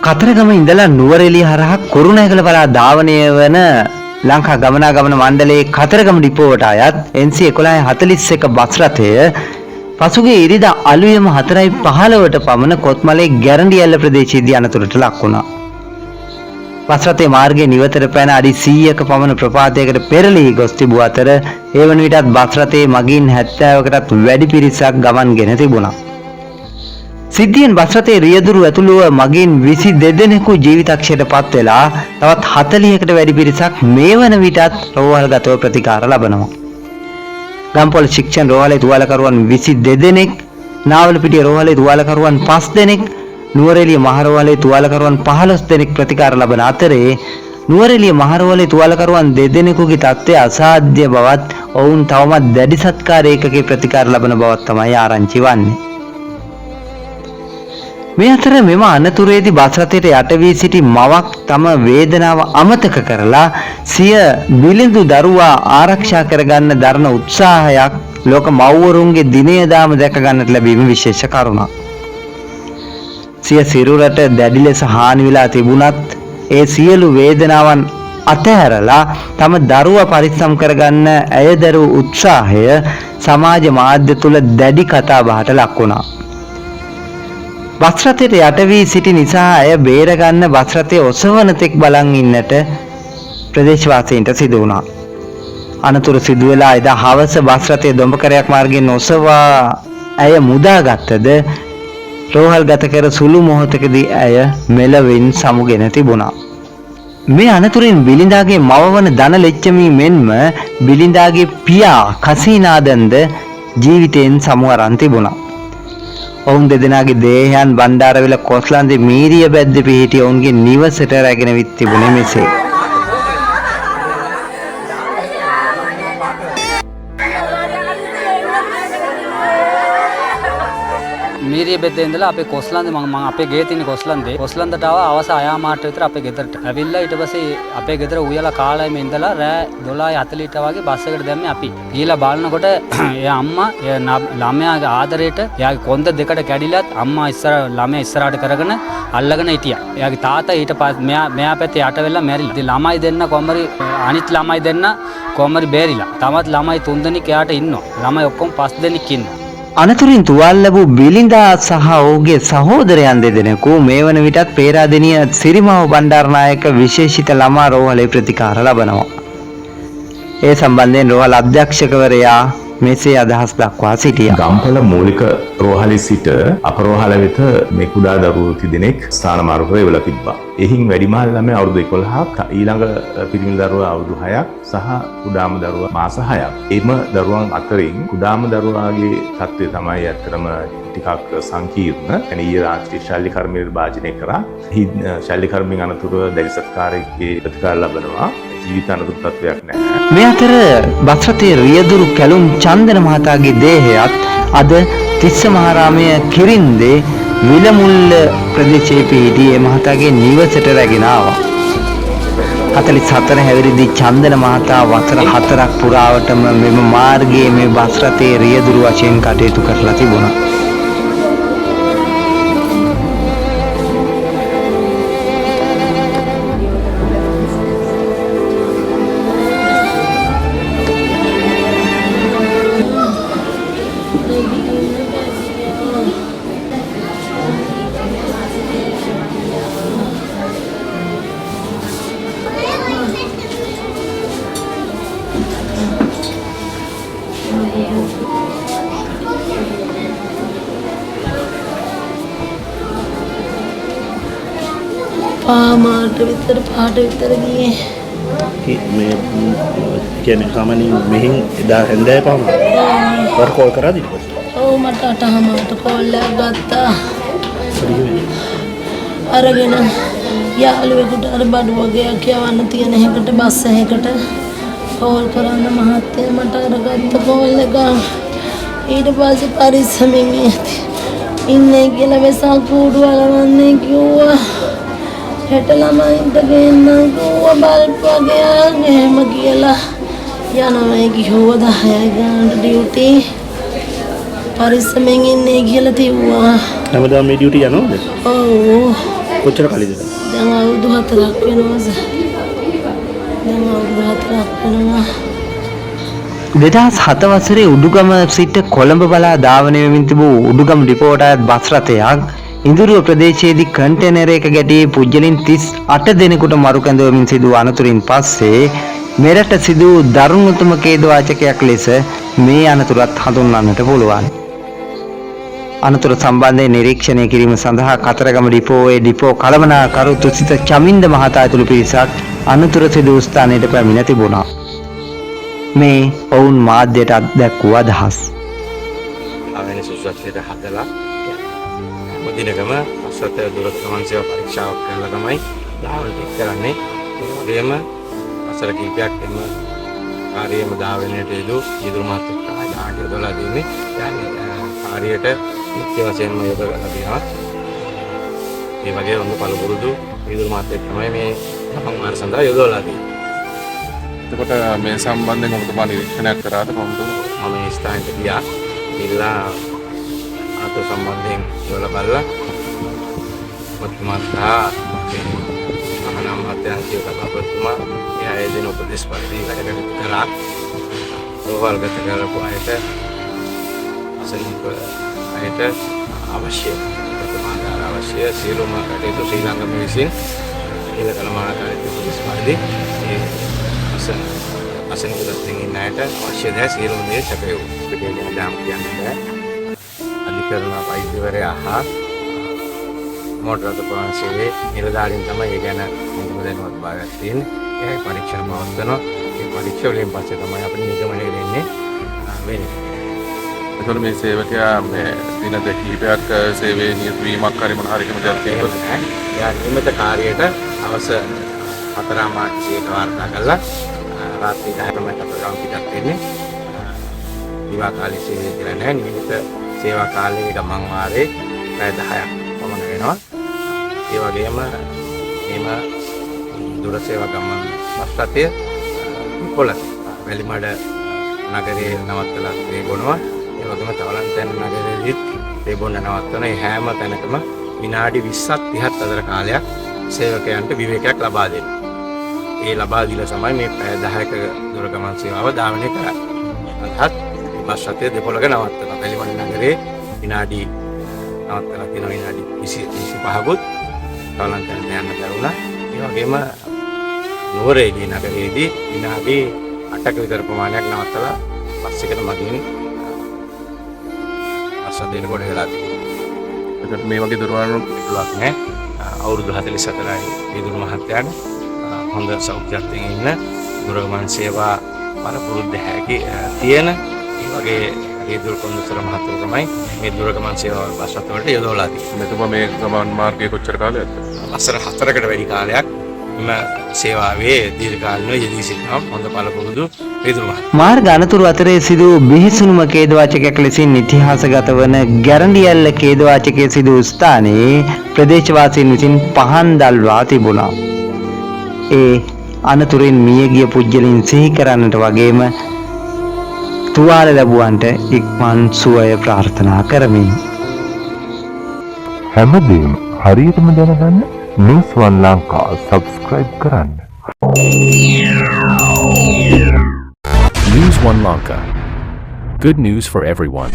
කතරගම ඉඳලා නුවරඑළිය හරහා කුරුණෑගල පළාත ධාවනය වන ලංකා ගමනාගමන මණ්ඩලයේ කතරගම ඩිපෝවට අයත් NC1141 බස් රථය පසුගිය ඉරිදා අලුයම 4:15ට පමණ කොත්මලේ ගැරන්ඩියැල්ල ප්‍රදේශයේදී අනතුරට ලක් වුණා. බස් රථයේ මාර්ගයේ නිවතට පැන අඩි 100ක පමණ ප්‍රපාතයකට පෙරළී ගොස් තිබූ අතර ඒ වන විටත් බස් රථයේ මගින් 70කටත් වැඩි පිරිසක් ගමන්ගෙන තිබුණා. සිද්ධියෙන් බස් රථයේ රියදුරු ඇතුළුව මගින් 22 දෙනෙකු ජීවිතක්ෂයට පත් වෙලා තවත් 40කට වැඩි පිරිසක් මේ වන විටත් රෝහල්ගතව ප්‍රතිකාර ලබනවා. ගම්පොළ ශික්ෂණ රෝහලේ තුවාලකරුවන් 22 දෙනෙක්, නාවලපිටිය රෝහලේ තුවාලකරුවන් 5 දෙනෙක්, නුවරඑළිය මහ රෝහලේ තුවාලකරුවන් 15 දෙනෙක් ප්‍රතිකාර ලබන අතරේ නුවරඑළිය මහ රෝහලේ තුවාලකරුවන් 2 දෙනෙකුගේ තත්ත්වය අසාධ්‍ය බවත් ඔවුන් තවමත් දැඩි සත්කාර ඒකකයේ ප්‍රතිකාර ලබන බවත් තමයි ආරංචි වන්නේ. මේ අතර මෙම අනතුරේදී බස් රථයට යට වී සිටි මවක් තම වේදනාව අමතක කරලා සිය බිලිඳු දරුවා ආරක්ෂා කරගන්න දරන උත්සාහයක් ලෝක මව්වරුන්ගේ දිනයදාම දැක ගන්නට ලැබීම විශේෂ කරුණක්. සිය සිරුරට දැඩි ලෙස හානි වෙලා තිබුණත් ඒ සියලු වේදනාවන් අතහැරලා තම දරුවා පරිස්සම් කරගන්න ඇය දරූ උත්සාහය සමාජ මාධ්‍ය තුල දැඩි කතා බහට ලක් වුණා. බස් රථයට යට වී සිටි නිසා ඇය බේර ගන්න බස් රථයේ ඔසවන තෙක් බලන් ඉන්නට ප්‍රදේශවාසීන්ට සිදු වුණා. අනතුරු සිදු වෙලා එදා හවස බස් රථයේ දොඹකරයක් මාර්ගයෙන් ඔසවා ඇය මුදාගත්තද රෝහල්ගත කර සුළු මොහොතකදී ඇය මෙලවින් සමුගෙන තිබුණා. මේ අනතුරින් බිලිඳාගේ මව වන ධනලෙච්චමී මෙන්ම බිලිඳාගේ පියා කසීනාදන්ද ජීවිතයෙන් සමු අරන් තිබුණා. ඔවුන් දෙදෙනාගේ දේහයන් බණ්ඩාරවිල කොස්ලන්දේ මීරිය බැද්ද පිහිටි ඔවුන්ගේ නිවසට රැගෙන විත් තිබුණේ මෙසේ. මීරිය බෙද්දේ ඉඳලා අපේ කොස්ලන්දේ මම අපේ ගේ තියෙන කොස්ලන්දට ආවා අවස අයාමාට විතර අපේ ගෙදරට. ඇවිල්ලා ඊට පස්සේ අපේ ගෙදර උයලා කාලයම ඉඳලා රෑ 12:40ට වගේ බස් එකට දැම්මේ අපි. ගිහලා බලනකොට එයා අම්මා ළමයාගේ ආදරයට එයාගේ කොන්ද දෙකට කැඩිලත් අම්මා ළමයා ඉස්සරහට කරගෙන අල්ලගෙන හිටියා. එයාගේ තාත්තා ඊට පස්සේ මෙයා පැත්තේ යට වෙලා මැරිලා. ඉතින් ළමයි දෙන්න කොම්මරි අනිත් ළමයි දෙන්න කොම්මරි බේරිලා. තමත් ළමයි 3 දෙනෙක් එයාට ඉන්නවා. ළමයි ඔක්කොම 5 දෙනෙක් ඉන්නවා. අනතුරින් තුවාල ලැබූ බිලිඳා සහ ඔහුගේ සහෝදරයන් දෙදෙනෙකු මේ වන විටත් පේරාදෙණිය සිරිමාව බණ්ඩාරනායක විශේෂිත ළමා රෝහලේ ප්‍රතිකාර ලබනවා. ඒ සම්බන්ධයෙන් රෝහල අධ්‍යක්ෂකවරයා මෙසේ අදහස් දක්වා සිටියා. ගම්පොළ මූලික රෝහලේ සිට අප රෝහල වෙත මේ කුඩා දරුවෝ දෙදෙනෙක් ස්ථාන මාර්ග වෙලා තිබ්බා. එහින් වැඩිමහල් ළමයි අවුරුදු 11ක්, ඊළඟ පිරිමි දරුවා අවුරුදු 6ක් සහ කුඩාම දරුවා මාස 6ක්. එම දරුවන් අතරින් කුඩාම දරුවාගේ තත්ත්වය තමයි ඇත්තටම ටිකක් සංකීර්ණ. ඊයේ රාත්‍රී ශල්‍ය කර්ම නිර්වාචනය කරා. ශල්‍ය කර්මෙන් අනතුරුව දැඩි සත්කාරයේ ප්‍රතිකාර ලබනවා. ජීවිත අනතුරු තත්ත්වයක් නැහැ. මේ අතර බස් රථයේ රියදුරු කැලුම් චන්දන මහතාගේ දේහයත් අද තිස්සමහාරාමයේ කිරින්දේ විලමුල්ල ප්‍රදේශයේ පිහිටි ඒ මහතාගේ නිවසට රැගෙන ආවා. 44 හැවිරිදි චන්දන මහතා වසර 4ක් පුරාවටම මෙම මාර්ගයේ මේ බස් රථයේ රියදුරු වශයෙන් කටයුතු කරලා තිබුණා. පාට විතර ගියේ මේ කියන්නේ සාමාන්‍යයෙන් මෙහින් එදා හැන්දෑව පාම වර කෝල් කරාද ඊට පස්සේ? ඔව් මට 8:00ට කෝල් එකක් ගත්තා. අරගෙන යාළුවෙකුට අර බඩු වගේක් යවන්න තියෙන එකකට බස් එකකට කෝල් කරන්න මහත්තයා මට අරගත්ත කෝල් එක. ඊට පස්සේ පරිස්සමෙන් ඉන්නේ කියලා වෙසා කූඩු වලවන්නේ කිව්වා. හෙට ළමයින්ට ගෙන්නන් කිව්වා බල්බ් වගේ එහෙම කියලා යනවා කිව්වා 10යි ගානට ඩියුටි පරිස්සමෙන් ඉන්නේ කියලා තියුවා. හැමදාම මේ ඩියුටි යනවද? ඔව්. කොච්චර කලින්ද? දැන් අවුරුදු 4ක් වෙනවා සර්. දැන් අවුරුදු 4ක් වෙනවා. 2007 වසරේ උඩුගම සිට කොළඹ බලා ධාවනය වෙමින් තිබූ උඩුගම ඩිපෝට අයත් බස් රථයක් ඉඳුරුව ප්‍රදේශයේදී කන්ටේනරයක ගැටී පුජ්‍යලින් 38 දෙනෙකුට මරු කැඳවමින් සිදු වූ අනතුරින් පස්සේ මෙරට සිදු වූ දරුණුතම ඛේදවාචකයක් ලෙස මේ අනතුරත් හඳුන්වන්නට පුළුවන්. අනතුර සම්බන්ධයෙන් නිරීක්ෂණය කිරීම සඳහා කතරගම ඩිපෝයේ ඩිපෝ කළමනාකරු තුසිත චමින්ද මහතා ඇතුළු පිරිසක් අනතුර සිදු වූ ස්ථානයට පැමිණ තිබුණා. මේ ඔවුන් මාධ්‍යයට අත්දැක්වූ අදහස්. අවැනි සුසුත්වයට හදලා මුදිනකම අසත දුරස්ත ගමන් සේවා පරීක්ෂාවක් කරලා තමයි ධාවනය කරන්නේ. ඒ වගේම අසර කීපයක් එම කාර්යයේම ධාවනයට යෙදූ ඊදුරු මහත්තුත් තමයි ධාවනයට යොදලා දෙන්නේ. යන්නේ කාර්යයට මුඛ්‍ය වශයෙන්ම යොදලා තියෙනවා. ඒ වගේ ඔන්න පළපුරුදු ඊදුරු මහත්තුත් තමයි මේ ගමන් මාර්ග සඳහා යොදලා තියෙන්නේ. එතකොට මේ සම්බන්ධයෙන් ඔබතුමා නිරීක්ෂණයක් කරාද කොහොමද? මම මේ ස්ථානයට ගියා. ගිහලා අත සම්බන්ධයෙන් යොදලා බලලා ඔබතුමාලා මහානාම මහත්යන්ගේ කතාපතුමා එයා දෙන උපදේශ පරිදි වැඩ කරා. රෝහල්ගත කරපු අයට අසනීප අයට අවශ්‍ය ප්‍රමාණාර අවශ්‍ය සියලුම කටයුතු ශ්‍රී ලංකාව විසින් ඉල කළමාකාරී උපදේශ පරිදි අසනීප තත්ත්වයෙන් ඉන්න අයට අවශ්‍ය දේ සියලුම දේ සැපයූ. පිටේ යන දාම් කියන්නේ අධිකරණ වෛද්‍යවරයා හා මෝටර රථ ප්‍රවාහයේ නිලධාරීන් තමයි ඒ ගැන මුලින්ම දැනුවත් භාවයක් තියෙන්නේ. ඒ පරීක්ෂණ පවත්වනවා. ඒ පරීක්ෂණ වලින් පස්සේ තමයි අපිට නිගමනය වෙන්නේ වෙන්නේ. එතකොට මේ සේවකයා මේ දින දෙකීපයක් සේවයේ නියුත් වීමක් හරි මොන හරි කෙනෙක් තියෙනවද? එයා නියමිත කාර්යයට අවස 4 මාර්ච්යට වාර්තා කළා. රාත්‍රී 10 තමයි කතරගම පිටත් වෙන්නේ. දිවා කාලේ සේවය කියලා නැහැ. නියමිත සේවා කාලයේ ගමන් වාරේ පැය 10ක් පමණ වෙනවා. ඒ වගේම මේම දුර සේවා ගමන් බස් රථය කොළඹ වැලිමඩ නගරයේ නවත්තලා තිබුණා. ඒ වගේම තවලන්තැන්න නගරයේදීත් තිබුණ නවත්තන හැම තැනකම විනාඩි 20ක් 30ක් අතර කාලයක් සේවකයන්ට විවේකයක් ලබා දෙනවා. ඒ ලබා දීලා තමයි මේ පැය 10ක දුර ගමන් සේවාව ධාවනය කරන්නේ. අන්තත් බස් රථය දෙපොළක නවත්තනවා. වැලිමඩ නගරයේ විනාඩි නවත්තලා තියෙන විනාඩි 25කුත් තවලන්තැන්න යන්න බැරුණා. ඒ වගේම නුවරඑළිය නගරයේදී විනාඩි 8ක විතර ප්‍රමාණයක් නවත්තලා බස් එකට මගින් අසදෙන කොට වෙලා තියෙනවා. එතකොට මේ වගේ දුරවල් ලක් නැහැ. අවුරුදු 44යි ඊදුරු මහත්තයාට හොඳ සෞඛ්‍යයෙන් ඉන්න දුරගමන් සේවා පරපුරුද්ද හැකි තියෙන ඒ වගේ ඊදුරු කොන්දසර මහත්තයා තමයි මේ දුරගමන් සේවා බස් රථ වලට යොදවලා තියෙන්නේ. මෙතුමා මේ ගමන් මාර්ගයේ කොච්චර කාලයක්ද? වසර 4කට වැඩි කාලයක් මේ සේවාවේ දීර්ඝකාලීනව යෙදී සිටිනවා. හොඳ පළපුරුදු ඊදුරු මහත්තයා. මාර්ග අනතුරු අතරේ සිදු බිහිසුණුම ඛේදවාචකයක් ලෙසින් ඉතිහාසගත වන ගැරන්ඩියල්ල ඛේදවාචකයේ සිදු ස්ථානයේ ප්‍රදේශවාසීන් විසින් පහන් දල්වා තිබුණා. ඒ අනතුරින් මියගිය පුජ්‍යලින් සිහි කරන්නට වගේම තුවාල ලැබුවන්ට ඉක්මන් සුවය ප්‍රාර්ථනා කරමින් හැමදේම හරියටම දැනගන්න News One ලංකා subscribe කරන්න. News One Lanka. Good news for everyone.